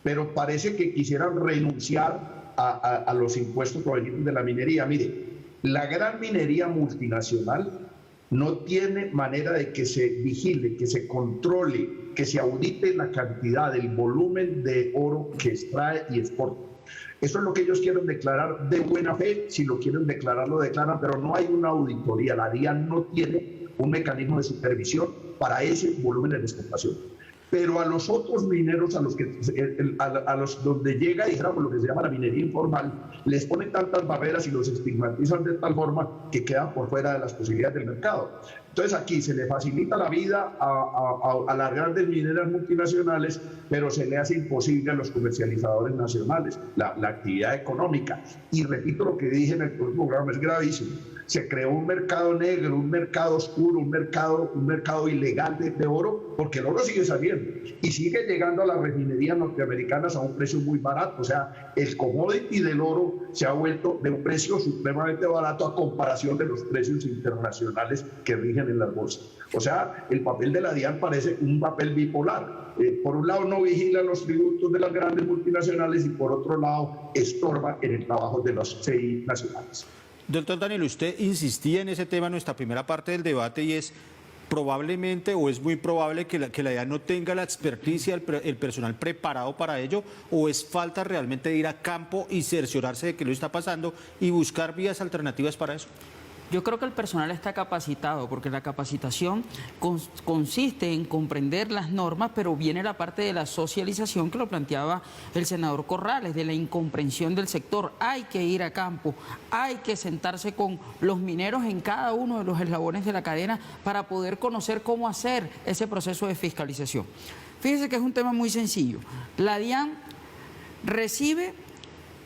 Pero parece que quisieran renunciar a los impuestos provenientes de la minería. Mire, la gran minería multinacional no tiene manera de que se vigile, que se controle, que se audite la cantidad, el volumen de oro que extrae y exporta. Eso es lo que ellos quieren declarar de buena fe. Si lo quieren declarar, lo declaran, pero no hay una auditoría. La DIAN no tiene un mecanismo de supervisión para ese volumen de exportación. Pero a los otros mineros, a los donde llega, digamos, lo que se llama la minería informal, les ponen tantas barreras y los estigmatizan de tal forma que quedan por fuera de las posibilidades del mercado. Entonces aquí se le facilita la vida a las grandes mineras multinacionales, pero se le hace imposible a los comercializadores nacionales la actividad económica. Y repito lo que dije en el programa, es gravísimo. Se creó un mercado negro, un mercado oscuro, un mercado ilegal de oro, porque el oro sigue saliendo y sigue llegando a las refinerías norteamericanas a un precio muy barato. O sea, el commodity del oro se ha vuelto de un precio supremamente barato a comparación de los precios internacionales que rigen en las bolsas. O sea, el papel de la DIAN parece un papel bipolar. Por un lado no vigila los tributos de las grandes multinacionales y por otro lado estorba en el trabajo de los CI nacionales. Doctor Daniel, usted insistía en ese tema en nuestra primera parte del debate y es probablemente o es muy probable que la DIAN no tenga la experticia, el personal preparado para ello, o es falta realmente de ir a campo y cerciorarse de que lo está pasando y buscar vías alternativas para eso. Yo creo que el personal está capacitado, porque la capacitación consiste en comprender las normas, pero viene la parte de la socialización que lo planteaba el senador Corrales, de la incomprensión del sector. Hay que ir a campo, hay que sentarse con los mineros en cada uno de los eslabones de la cadena para poder conocer cómo hacer ese proceso de fiscalización. Fíjese que es un tema muy sencillo. La DIAN recibe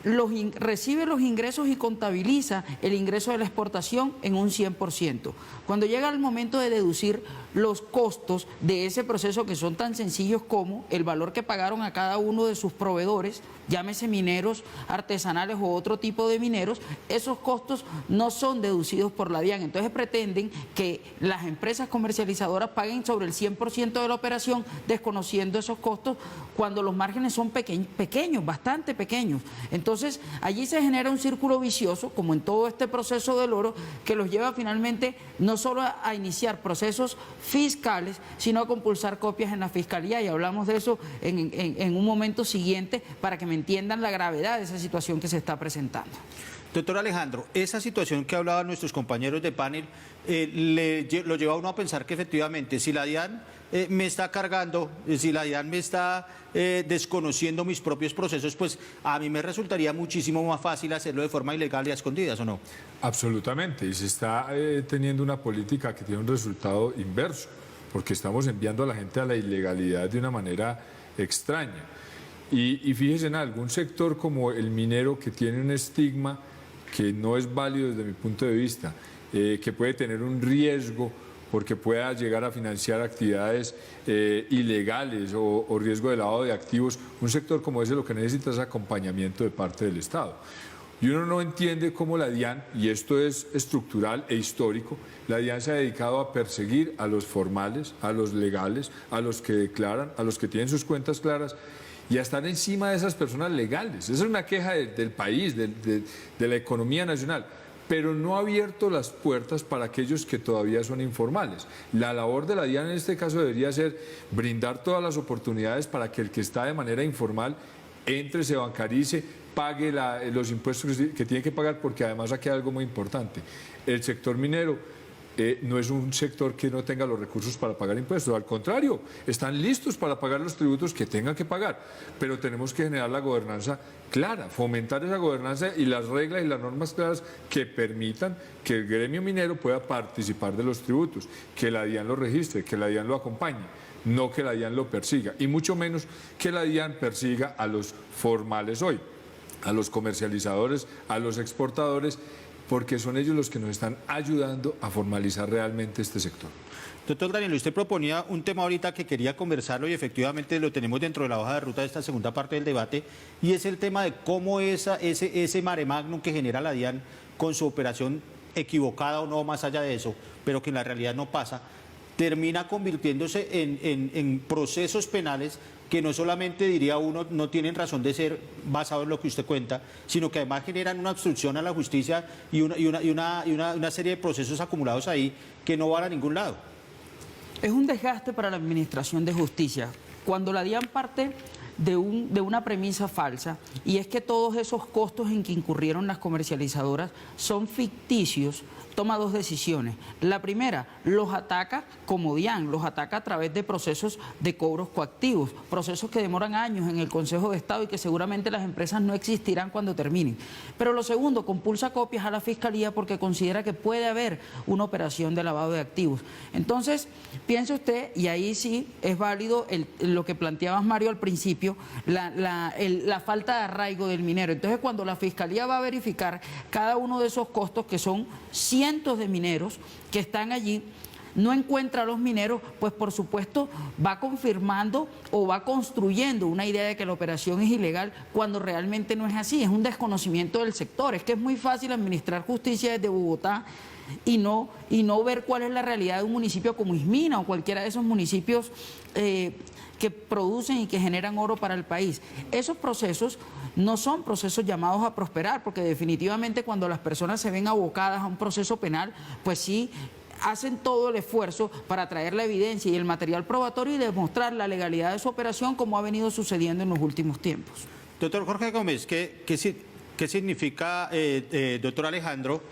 los ingresos y contabiliza el ingreso de la exportación en un 100%. Cuando llega el momento de deducir los costos de ese proceso, que son tan sencillos como el valor que pagaron a cada uno de sus proveedores, llámese mineros artesanales o otro tipo de mineros, esos costos no son deducidos por la DIAN. Entonces pretenden que las empresas comercializadoras paguen sobre el 100% de la operación, desconociendo esos costos, cuando los márgenes son pequeños, bastante pequeños. Entonces allí se genera un círculo vicioso, como en todo este proceso del oro, que los lleva finalmente no solo a iniciar procesos fiscales, sino a compulsar copias en la fiscalía, y hablamos de eso en un momento siguiente para que me entiendan la gravedad de esa situación que se está presentando. Doctor Alejandro, esa situación que hablaban nuestros compañeros de panel lo lleva a uno a pensar que efectivamente si la DIAN me está cargando, si la DIAN me está desconociendo mis propios procesos, pues a mí me resultaría muchísimo más fácil hacerlo de forma ilegal y a escondidas, ¿o no? Absolutamente, y se está teniendo una política que tiene un resultado inverso, porque estamos enviando a la gente a la ilegalidad de una manera extraña. Y fíjese en algún sector como el minero, que tiene un estigma que no es válido desde mi punto de vista, que puede tener un riesgo porque pueda llegar a financiar actividades ilegales o riesgo de lavado de activos. Un sector como ese lo que necesita es acompañamiento de parte del Estado. Y uno no entiende cómo la DIAN, y esto es estructural e histórico, la DIAN se ha dedicado a perseguir a los formales, a los legales, a los que declaran, a los que tienen sus cuentas claras, y a estar encima de esas personas legales. Esa es una queja del país, de la economía nacional, pero no ha abierto las puertas para aquellos que todavía son informales. La labor de la DIAN en este caso debería ser brindar todas las oportunidades para que el que está de manera informal entre, se bancarice, pague los impuestos que tiene que pagar, porque además aquí hay algo muy importante. El sector minero no es un sector que no tenga los recursos para pagar impuestos, al contrario, están listos para pagar los tributos que tengan que pagar, pero tenemos que generar la gobernanza clara, fomentar esa gobernanza y las reglas y las normas claras que permitan que el gremio minero pueda participar de los tributos, que la DIAN lo registre, que la DIAN lo acompañe, no que la DIAN lo persiga, y mucho menos que la DIAN persiga a los formales hoy, a los comercializadores, a los exportadores, porque son ellos los que nos están ayudando a formalizar realmente este sector. Doctor Daniel, usted proponía un tema ahorita que quería conversarlo y efectivamente lo tenemos dentro de la hoja de ruta de esta segunda parte del debate, y es el tema de cómo ese mare magnum que genera la DIAN con su operación equivocada o no, más allá de eso, pero que en la realidad no pasa, termina convirtiéndose en procesos penales que no solamente, diría uno, no tienen razón de ser basado en lo que usted cuenta, sino que además generan una obstrucción a la justicia y una serie de procesos acumulados ahí que no van a ningún lado. Es un desgaste para la administración de justicia. Cuando la DIAN parte de una premisa falsa, y es que todos esos costos en que incurrieron las comercializadoras son ficticios, toma dos decisiones. La primera, los ataca como DIAN, los ataca a través de procesos de cobros coactivos, procesos que demoran años en el Consejo de Estado y que seguramente las empresas no existirán cuando terminen. Pero lo segundo, compulsa copias a la Fiscalía porque considera que puede haber una operación de lavado de activos. Entonces, piense usted, y ahí sí es válido lo que planteabas, Mario, al principio, la falta de arraigo del minero. Entonces, cuando la Fiscalía va a verificar cada uno de esos costos, que son cientos de mineros que están allí, no encuentra a los mineros, pues por supuesto va confirmando o va construyendo una idea de que la operación es ilegal cuando realmente no es así, es un desconocimiento del sector. Es que es muy fácil administrar justicia desde Bogotá y no ver cuál es la realidad de un municipio como Ismina o cualquiera de esos municipios que producen y que generan oro para el país. Esos procesos no son procesos llamados a prosperar, porque definitivamente cuando las personas se ven abocadas a un proceso penal, pues sí, hacen todo el esfuerzo para traer la evidencia y el material probatorio y demostrar la legalidad de su operación, como ha venido sucediendo en los últimos tiempos. Doctor Jorge Gómez, ¿qué significa, doctor Alejandro,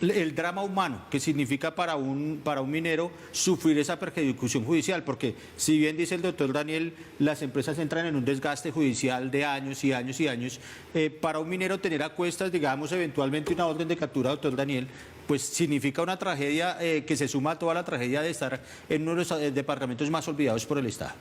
el drama humano que significa para un minero sufrir esa persecución judicial? Porque si bien dice el doctor Daniel, las empresas entran en un desgaste judicial de años y años y años, para un minero tener a cuestas, digamos, eventualmente una orden de captura, doctor Daniel, pues significa una tragedia que se suma a toda la tragedia de estar en uno de los departamentos más olvidados por el Estado.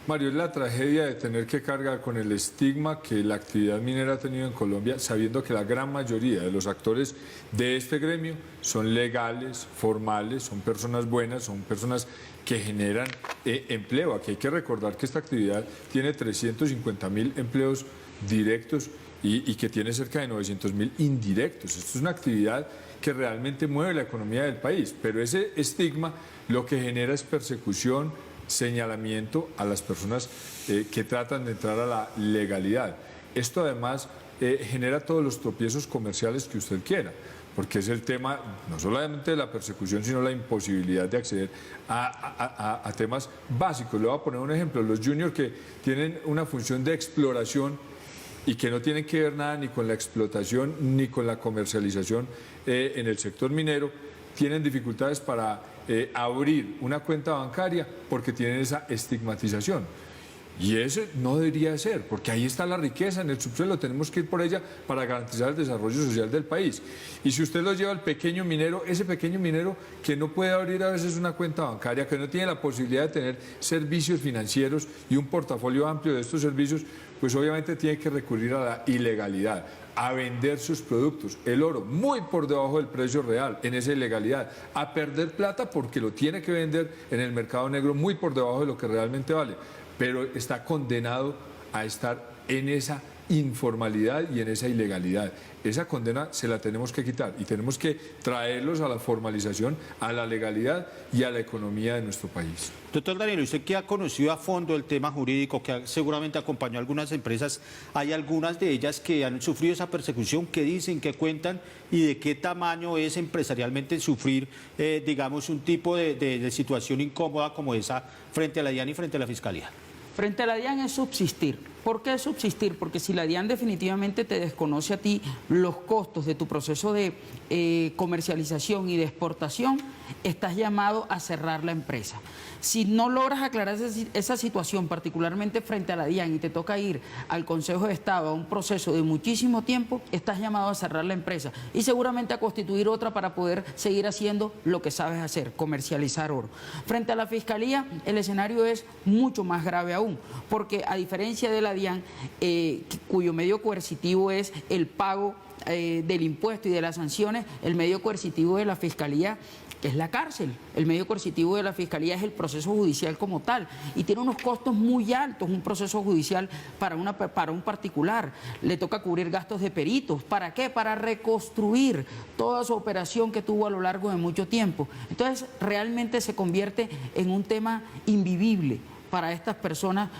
Mario, es la tragedia de tener que cargar con el estigma que la actividad minera ha tenido en Colombia, sabiendo que la gran mayoría de los actores de este gremio son legales, formales, son personas buenas, son personas que generan empleo. Aquí hay que recordar que esta actividad tiene 350.000 empleos directos y que tiene cerca de 900.000 indirectos. Esto es una actividad que realmente mueve la economía del país, pero ese estigma lo que genera es persecución, señalamiento a las personas que tratan de entrar a la legalidad. Esto además genera todos los tropiezos comerciales que usted quiera, porque es el tema no solamente de la persecución, sino la imposibilidad de acceder a temas básicos. Le voy a poner un ejemplo: los juniors que tienen una función de exploración y que no tienen que ver nada ni con la explotación ni con la comercialización en el sector minero, tienen dificultades para abrir una cuenta bancaria porque tienen esa estigmatización. Y eso no debería ser, porque ahí está la riqueza en el subsuelo, tenemos que ir por ella para garantizar el desarrollo social del país. Y si usted lo lleva al pequeño minero, ese pequeño minero que no puede abrir a veces una cuenta bancaria, que no tiene la posibilidad de tener servicios financieros y un portafolio amplio de estos servicios, pues obviamente tiene que recurrir a la ilegalidad, a vender sus productos, el oro muy por debajo del precio real, en esa ilegalidad, a perder plata porque lo tiene que vender en el mercado negro muy por debajo de lo que realmente vale, pero está condenado a estar en esa informalidad y en esa ilegalidad. Esa condena se la tenemos que quitar y tenemos que traerlos a la formalización, a la legalidad y a la economía de nuestro país. Doctor Daniel, usted que ha conocido a fondo el tema jurídico, que seguramente acompañó a algunas empresas, hay algunas de ellas que han sufrido esa persecución, que dicen, que cuentan, y de qué tamaño es empresarialmente sufrir, digamos, un tipo de situación incómoda como esa frente a la DIAN y frente a la Fiscalía. Frente a la DIAN es subsistir. ¿Por qué subsistir? Porque si la DIAN definitivamente te desconoce a ti los costos de tu proceso de comercialización y de exportación, estás llamado a cerrar la empresa. Si no logras aclarar esa situación, particularmente frente a la DIAN, y te toca ir al Consejo de Estado a un proceso de muchísimo tiempo, estás llamado a cerrar la empresa y seguramente a constituir otra para poder seguir haciendo lo que sabes hacer, comercializar oro. Frente a la Fiscalía, el escenario es mucho más grave aún, porque a diferencia de la DIAN, cuyo medio coercitivo es el pago del impuesto y de las sanciones, el medio coercitivo de la Fiscalía es la cárcel. El medio coercitivo de la Fiscalía es el proceso judicial como tal y tiene unos costos muy altos. Un proceso judicial para un particular le toca cubrir gastos de peritos. ¿Para qué? Para reconstruir toda su operación que tuvo a lo largo de mucho tiempo. Entonces realmente se convierte en un tema invivible para estas personas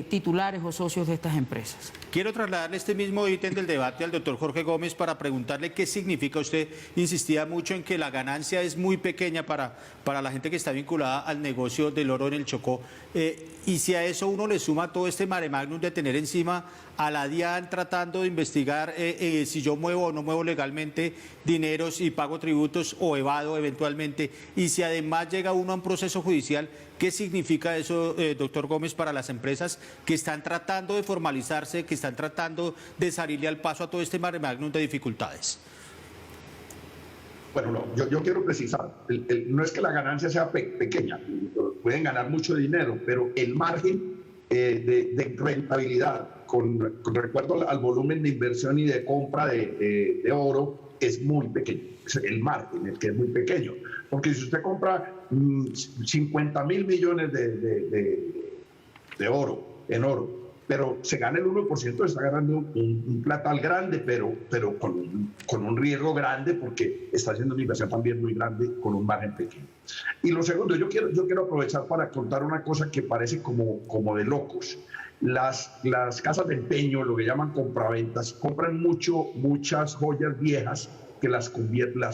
titulares o socios de estas empresas. Quiero trasladarle este mismo ítem del debate al doctor Jorge Gómez para preguntarle qué significa. Usted insistía mucho en que la ganancia es muy pequeña para la gente que está vinculada al negocio del oro en el Chocó. Y si a eso uno le suma todo este mare magnum de tener encima a la DIAN tratando de investigar si yo muevo o no muevo legalmente dineros y pago tributos o evado eventualmente, y si además llega uno a un proceso judicial, ¿qué significa eso, doctor Gómez, para las empresas que están tratando de formalizarse, que están tratando de salirle al paso a todo este mare magnum de dificultades? Bueno, no, yo quiero precisar, no es que la ganancia sea pequeña, pueden ganar mucho dinero, pero el margen de rentabilidad, con recuerdo al volumen de inversión y de compra de oro, es muy pequeño. Es el margen, el que es muy pequeño. Porque si usted compra 50.000 millones de oro, en oro, pero se gana el 1%, está ganando un platal grande, pero con un riesgo grande, porque está haciendo una inversión también muy grande con un margen pequeño. Y lo segundo, yo quiero aprovechar para contar una cosa que parece como de locos. Las casas de empeño, lo que llaman compraventas, compran muchas joyas viejas que las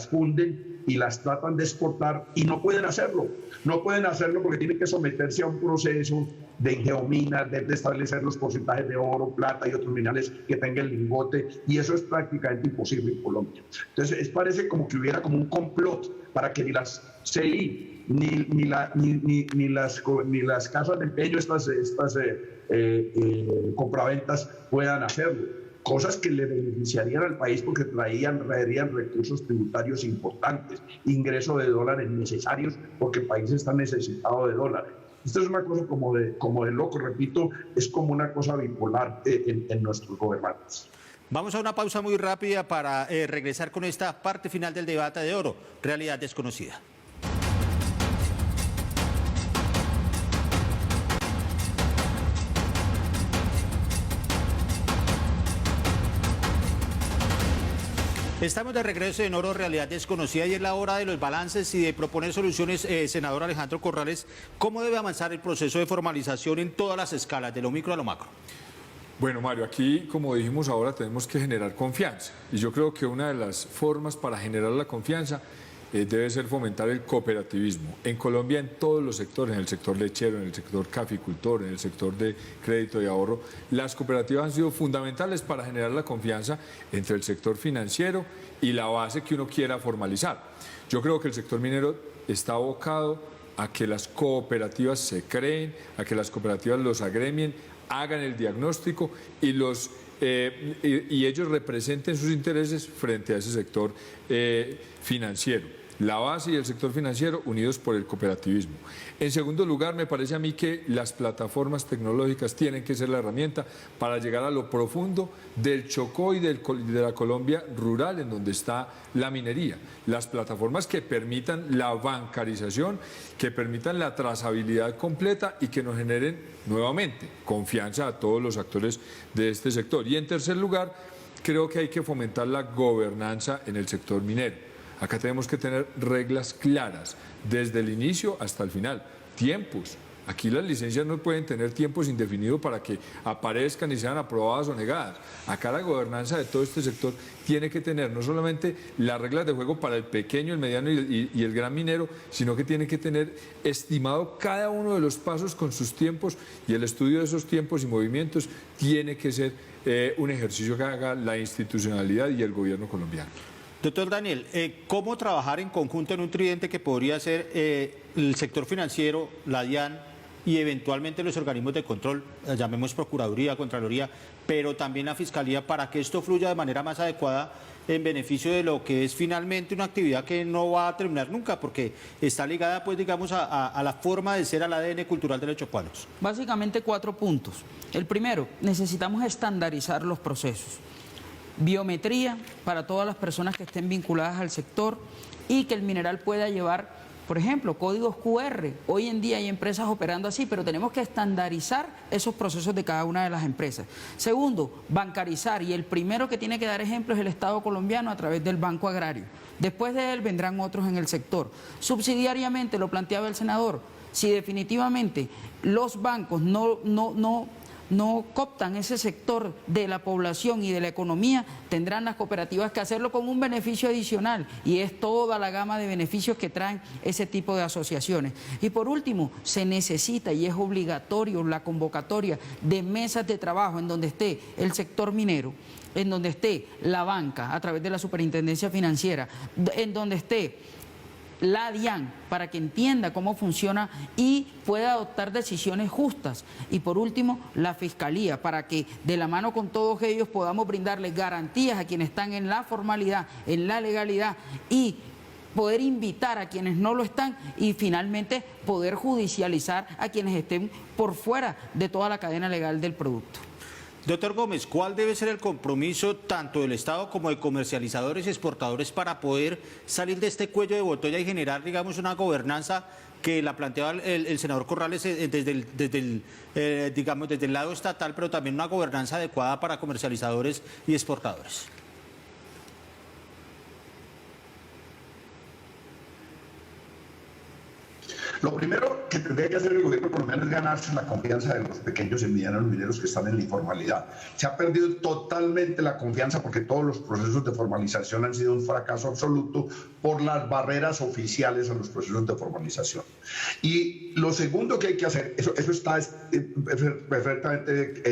funden y las tratan de exportar, y no pueden hacerlo. No pueden hacerlo porque tienen que someterse a un proceso de engeomina, de establecer los porcentajes de oro, plata y otros minerales que tenga el lingote, y eso es prácticamente imposible en Colombia. Entonces, parece como que hubiera como un complot para que ni las CI, ni las casas de empeño, estas compraventas, puedan hacerlo. Cosas que le beneficiarían al país porque traerían recursos tributarios importantes, ingreso de dólares necesarios porque el país está necesitado de dólares. Esto es una cosa como de loco, repito, es como una cosa bipolar en nuestros gobernantes. Vamos a una pausa muy rápida para regresar con esta parte final del debate de oro, realidad desconocida. Estamos de regreso en Oro, Realidad Desconocida, y es la hora de los balances y de proponer soluciones. Senador Alejandro Corrales, ¿cómo debe avanzar el proceso de formalización en todas las escalas, de lo micro a lo macro? Bueno, Mario, aquí, como dijimos ahora, tenemos que generar confianza. Y yo creo que una de las formas para generar la confianza debe ser fomentar el cooperativismo. En Colombia, en todos los sectores, en el sector lechero, en el sector caficultor, en el sector de crédito y ahorro, las cooperativas han sido fundamentales para generar la confianza entre el sector financiero y la base que uno quiera formalizar. Yo creo que el sector minero está abocado a que las cooperativas se creen, a que las cooperativas los agremien, hagan el diagnóstico y ellos representen sus intereses frente a ese sector financiero. La base y el sector financiero unidos por el cooperativismo. En segundo lugar, me parece a mí que las plataformas tecnológicas tienen que ser la herramienta para llegar a lo profundo del Chocó y de la Colombia rural, en donde está la minería. Las plataformas que permitan la bancarización, que permitan la trazabilidad completa y que nos generen nuevamente confianza a todos los actores de este sector. Y en tercer lugar, creo que hay que fomentar la gobernanza en el sector minero. Acá tenemos que tener reglas claras, desde el inicio hasta el final. Tiempos. Aquí las licencias no pueden tener tiempos indefinidos para que aparezcan y sean aprobadas o negadas. Acá la gobernanza de todo este sector tiene que tener no solamente las reglas de juego para el pequeño, el mediano y el gran minero, sino que tiene que tener estimado cada uno de los pasos con sus tiempos, y el estudio de esos tiempos y movimientos tiene que ser un ejercicio que haga la institucionalidad y el gobierno colombiano. Doctor Daniel, ¿cómo trabajar en conjunto en un tridente que podría ser el sector financiero, la DIAN y eventualmente los organismos de control, llamemos Procuraduría, Contraloría, pero también la Fiscalía, para que esto fluya de manera más adecuada en beneficio de lo que es finalmente una actividad que no va a terminar nunca, porque está ligada, pues, digamos, a la forma de ser, al ADN cultural de los chocuanos? Básicamente 4 puntos. El primero, necesitamos estandarizar los procesos. Biometría para todas las personas que estén vinculadas al sector y que el mineral pueda llevar, por ejemplo, códigos QR. Hoy en día hay empresas operando así, pero tenemos que estandarizar esos procesos de cada una de las empresas. Segundo, bancarizar, y el primero que tiene que dar ejemplo es el Estado colombiano a través del Banco Agrario. Después de él vendrán otros en el sector. Subsidiariamente, lo planteaba el senador, Si definitivamente los bancos no cooptan ese sector de la población y de la economía, tendrán las cooperativas que hacerlo con un beneficio adicional, y es toda la gama de beneficios que traen ese tipo de asociaciones. Y por último, se necesita y es obligatorio la convocatoria de mesas de trabajo en donde esté el sector minero, en donde esté la banca a través de la Superintendencia Financiera, en donde esté la DIAN, para que entienda cómo funciona y pueda adoptar decisiones justas. Y por último, la Fiscalía, para que de la mano con todos ellos podamos brindarles garantías a quienes están en la formalidad, en la legalidad, y poder invitar a quienes no lo están, y finalmente poder judicializar a quienes estén por fuera de toda la cadena legal del producto. Doctor Gómez, ¿cuál debe ser el compromiso tanto del Estado como de comercializadores y exportadores para poder salir de este cuello de botella y generar, digamos, una gobernanza que la planteaba el senador Corrales desde el lado estatal, pero también una gobernanza adecuada para comercializadores y exportadores? Lo primero que tendría que hacer el gobierno colombiano es ganarse la confianza de los pequeños y medianos mineros que están en la informalidad. Se ha perdido totalmente la confianza porque todos los procesos de formalización han sido un fracaso absoluto por las barreras oficiales a los procesos de formalización. Y lo segundo que hay que hacer, eso está perfectamente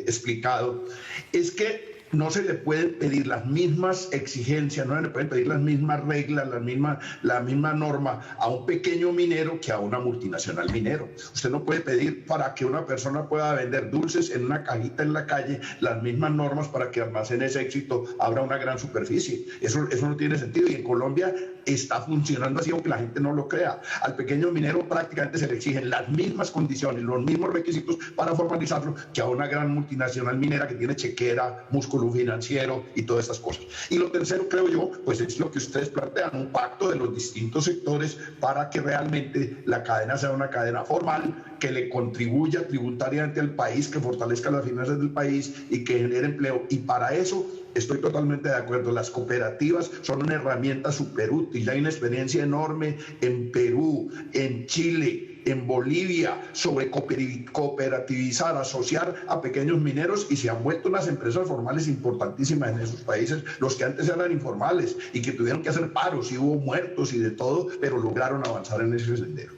explicado, es que no se le pueden pedir las mismas exigencias, no se le pueden pedir las mismas reglas, la misma norma a un pequeño minero que a una multinacional minero. Usted no puede pedir para que una persona pueda vender dulces en una cajita en la calle las mismas normas para que Almacenes Éxito abra una gran superficie. Eso no tiene sentido, y en Colombia está funcionando así, aunque la gente no lo crea. Al pequeño minero prácticamente se le exigen las mismas condiciones, los mismos requisitos para formalizarlo que a una gran multinacional minera que tiene chequera, músculo financiero y todas estas cosas. Y lo tercero, creo yo, pues es lo que ustedes plantean, un pacto de los distintos sectores para que realmente la cadena sea una cadena formal, que le contribuya tributariamente al país, que fortalezca las finanzas del país y que genere empleo. Y para eso estoy totalmente de acuerdo. Las cooperativas son una herramienta súper útil. Hay una experiencia enorme en Perú, en Chile, en Bolivia, sobre cooperativizar, asociar a pequeños mineros, y se han vuelto unas empresas formales importantísimas en esos países, los que antes eran informales y que tuvieron que hacer paros y hubo muertos y de todo, pero lograron avanzar en ese sendero.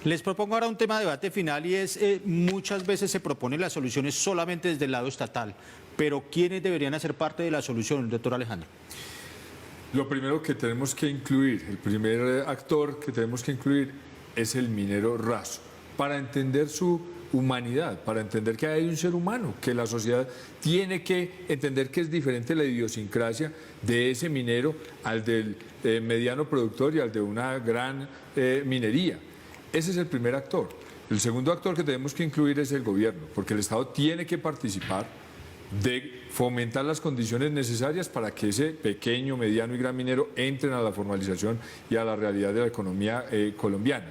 Les propongo ahora un tema de debate final, y es, muchas veces se proponen las soluciones solamente desde el lado estatal, pero ¿quiénes deberían hacer parte de la solución, doctor Alejandro? Lo primero que tenemos que incluir, el primer actor que tenemos que incluir es el minero raso, para entender su humanidad, para entender que hay un ser humano, que la sociedad tiene que entender que es diferente la idiosincrasia de ese minero al del mediano productor y al de una gran minería. Ese es el primer actor. El segundo actor que tenemos que incluir es el gobierno, porque el Estado tiene que participar de fomentar las condiciones necesarias para que ese pequeño, mediano y gran minero entren a la formalización y a la realidad de la economía colombiana.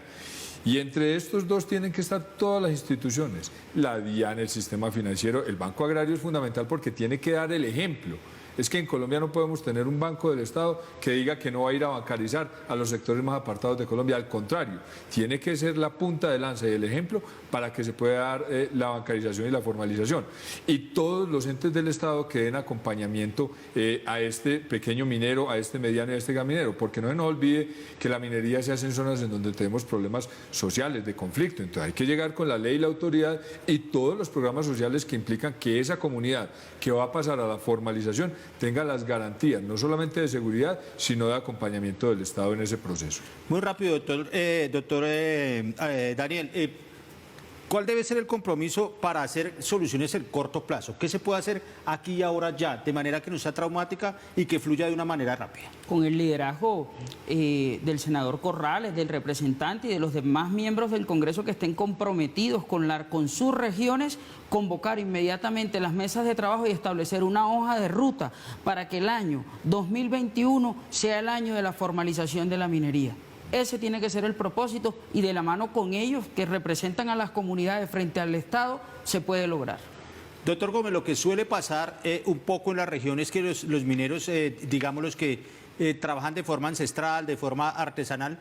Y entre estos dos tienen que estar todas las instituciones, la DIAN, el sistema financiero, el Banco Agrario es fundamental porque tiene que dar el ejemplo. Es que en Colombia no podemos tener un banco del Estado que diga que no va a ir a bancarizar a los sectores más apartados de Colombia. Al contrario, tiene que ser la punta de lanza y el ejemplo para que se pueda dar la bancarización y la formalización. Y todos los entes del Estado que den acompañamiento a este pequeño minero, a este mediano y a este gran minero, porque no se nos olvide que la minería se hace en zonas en donde tenemos problemas sociales, de conflicto. Entonces hay que llegar con la ley y la autoridad y todos los programas sociales que implican que esa comunidad que va a pasar a la formalización tenga las garantías, no solamente de seguridad, sino de acompañamiento del Estado en ese proceso. Muy rápido, doctor Daniel, ¿cuál debe ser el compromiso para hacer soluciones en corto plazo? ¿Qué se puede hacer aquí y ahora ya, de manera que no sea traumática y que fluya de una manera rápida? Con el liderazgo del senador Corrales, del representante y de los demás miembros del Congreso que estén comprometidos con sus regiones, convocar inmediatamente las mesas de trabajo y establecer una hoja de ruta para que el año 2021 sea el año de la formalización de la minería. Ese tiene que ser el propósito, y de la mano con ellos que representan a las comunidades frente al Estado se puede lograr. Doctor Gómez, lo que suele pasar un poco en la región es que los mineros, digamos los que trabajan de forma ancestral, de forma artesanal,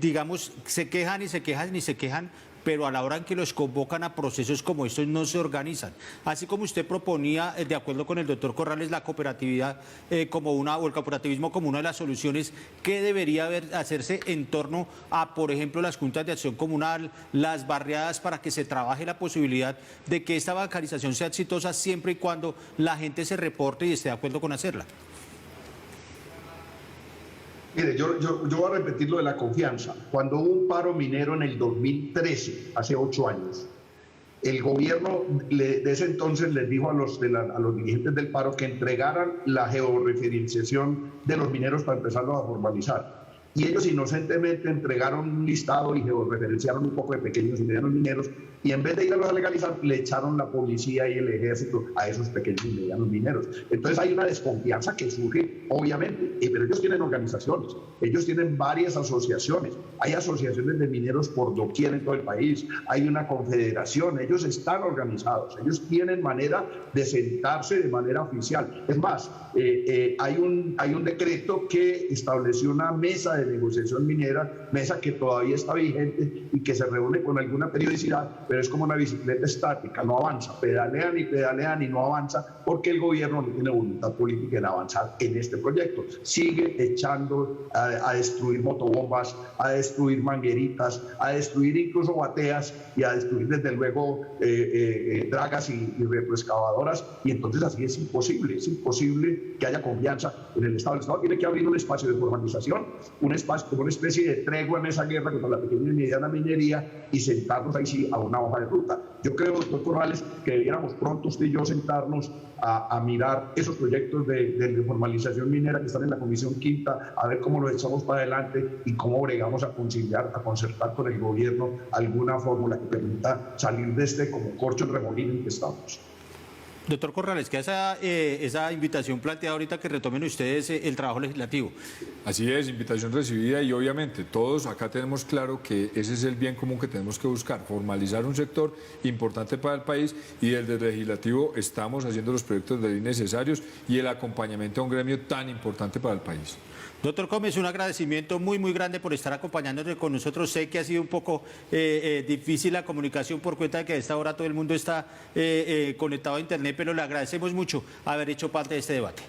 digamos, se quejan y se quejan y se quejan, pero a la hora en que los convocan a procesos como estos no se organizan. Así como usted proponía, de acuerdo con el doctor Corrales, la cooperatividad o el cooperativismo como una de las soluciones, ¿qué debería hacerse en torno a, por ejemplo, las juntas de acción comunal, las barriadas, para que se trabaje la posibilidad de que esta bancarización sea exitosa siempre y cuando la gente se reporte y esté de acuerdo con hacerla? Mire, yo voy a repetir lo de la confianza. Cuando hubo un paro minero en el 2013, hace 8 años, el gobierno de ese entonces les dijo a los dirigentes del paro que entregaran la georreferenciación de los mineros para empezarlos a formalizar. Y ellos inocentemente entregaron un listado y georreferenciaron un poco de pequeños y medianos mineros, y en vez de irlos a legalizar, le echaron la policía y el ejército a esos pequeños y medianos mineros. Entonces hay una desconfianza que surge, obviamente, pero ellos tienen organizaciones, ellos tienen varias asociaciones, hay asociaciones de mineros por doquier en todo el país, hay una confederación, ellos están organizados, ellos tienen manera de sentarse de manera oficial. Es más, hay un decreto que estableció una mesa de negociación minera, mesa que todavía está vigente y que se reúne con alguna periodicidad, pero es como una bicicleta estática, no avanza, pedalean y no avanza, porque el gobierno no tiene voluntad política en avanzar en este proyecto. Sigue echando a destruir motobombas, a destruir mangueritas, a destruir incluso bateas y a destruir desde luego dragas y retroexcavadoras, y entonces así es imposible que haya confianza en el Estado. El Estado tiene que abrir un espacio de formalización, un espacio como una especie de tregua en esa guerra contra la pequeña y mediana minería, y sentarnos ahí sí a una hoja de ruta. Yo creo, doctor Corrales, que debiéramos pronto usted y yo sentarnos a mirar esos proyectos de formalización minera que están en la Comisión Quinta, a ver cómo los echamos para adelante y cómo bregamos a conciliar, a concertar con el gobierno alguna fórmula que permita salir de este como corcho en remolino en que estamos. Doctor Corrales, que esa invitación planteada ahorita que retomen ustedes el trabajo legislativo. Así es, invitación recibida, y obviamente todos acá tenemos claro que ese es el bien común que tenemos que buscar, formalizar un sector importante para el país, y desde el legislativo estamos haciendo los proyectos de ley necesarios y el acompañamiento a un gremio tan importante para el país. Doctor Gómez, un agradecimiento muy grande por estar acompañándonos con nosotros. Sé que ha sido un poco difícil la comunicación por cuenta de que a esta hora todo el mundo está conectado a Internet, pero le agradecemos mucho haber hecho parte de este debate.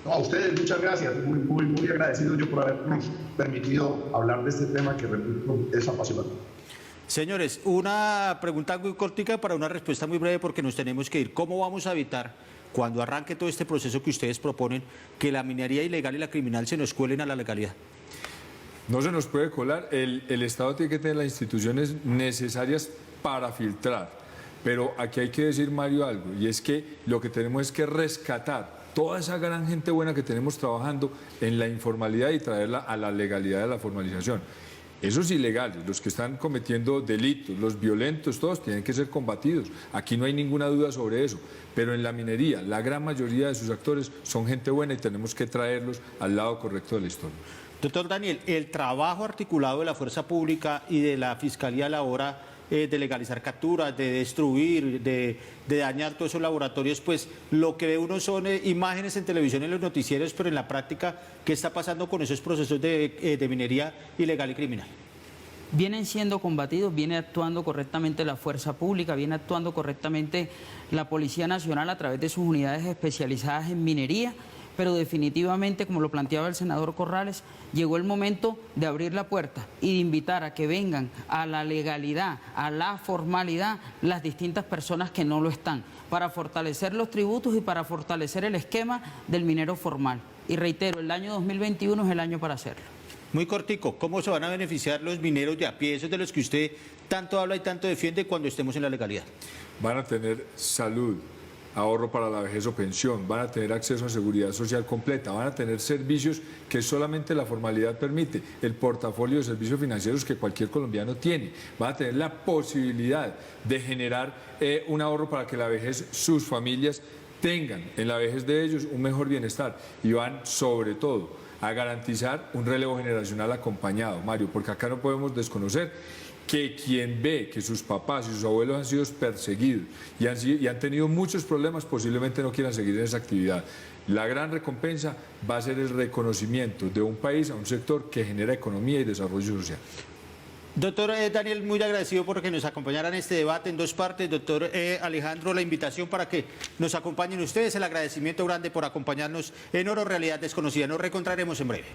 No, a ustedes muchas gracias, muy agradecido yo por habernos permitido hablar de este tema que, repito, es apasionante. Señores, una pregunta muy cortica para una respuesta muy breve porque nos tenemos que ir. ¿Cómo vamos a evitar, cuando arranque todo este proceso que ustedes proponen, que la minería ilegal y la criminal se nos cuelen a la legalidad? No se nos puede colar, el Estado tiene que tener las instituciones necesarias para filtrar, pero aquí hay que decir, Mario, algo, y es que lo que tenemos es que rescatar toda esa gran gente buena que tenemos trabajando en la informalidad y traerla a la legalidad de la formalización. Esos ilegales, los que están cometiendo delitos, los violentos, todos tienen que ser combatidos. Aquí no hay ninguna duda sobre eso. Pero en la minería, la gran mayoría de sus actores son gente buena y tenemos que traerlos al lado correcto de la historia. Doctor Daniel, el trabajo articulado de la fuerza pública y de la Fiscalía a la hora de legalizar capturas, de destruir, de dañar todos esos laboratorios, pues lo que ve uno son imágenes en televisión, en los noticieros, pero en la práctica, ¿qué está pasando con esos procesos de minería ilegal y criminal? Vienen siendo combatidos, viene actuando correctamente la fuerza pública, viene actuando correctamente la Policía Nacional a través de sus unidades especializadas en minería, pero definitivamente, como lo planteaba el senador Corrales, llegó el momento de abrir la puerta y de invitar a que vengan a la legalidad, a la formalidad, las distintas personas que no lo están, para fortalecer los tributos y para fortalecer el esquema del minero formal. Y reitero, el año 2021 es el año para hacerlo. Muy cortico, ¿cómo se van a beneficiar los mineros de a pie, esos de los que usted tanto habla y tanto defiende cuando estemos en la legalidad? Van a tener salud, ahorro para la vejez o pensión, van a tener acceso a seguridad social completa, van a tener servicios que solamente la formalidad permite, el portafolio de servicios financieros que cualquier colombiano tiene, van a tener la posibilidad de generar un ahorro para que la vejez, sus familias tengan en la vejez de ellos un mejor bienestar, y van sobre todo a garantizar un relevo generacional acompañado, Mario, porque acá no podemos desconocer que quien ve que sus papás y sus abuelos han sido perseguidos y han tenido muchos problemas, posiblemente no quieran seguir en esa actividad. La gran recompensa va a ser el reconocimiento de un país a un sector que genera economía y desarrollo social. Doctor Daniel, muy agradecido porque nos acompañara en este debate en dos partes. Doctor Alejandro, la invitación para que nos acompañen ustedes, el agradecimiento grande por acompañarnos en Oro Realidad Desconocida. Nos reencontraremos en breve.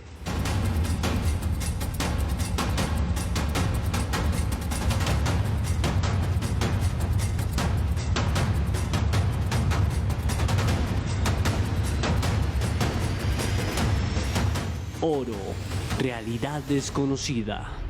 Oro, realidad desconocida.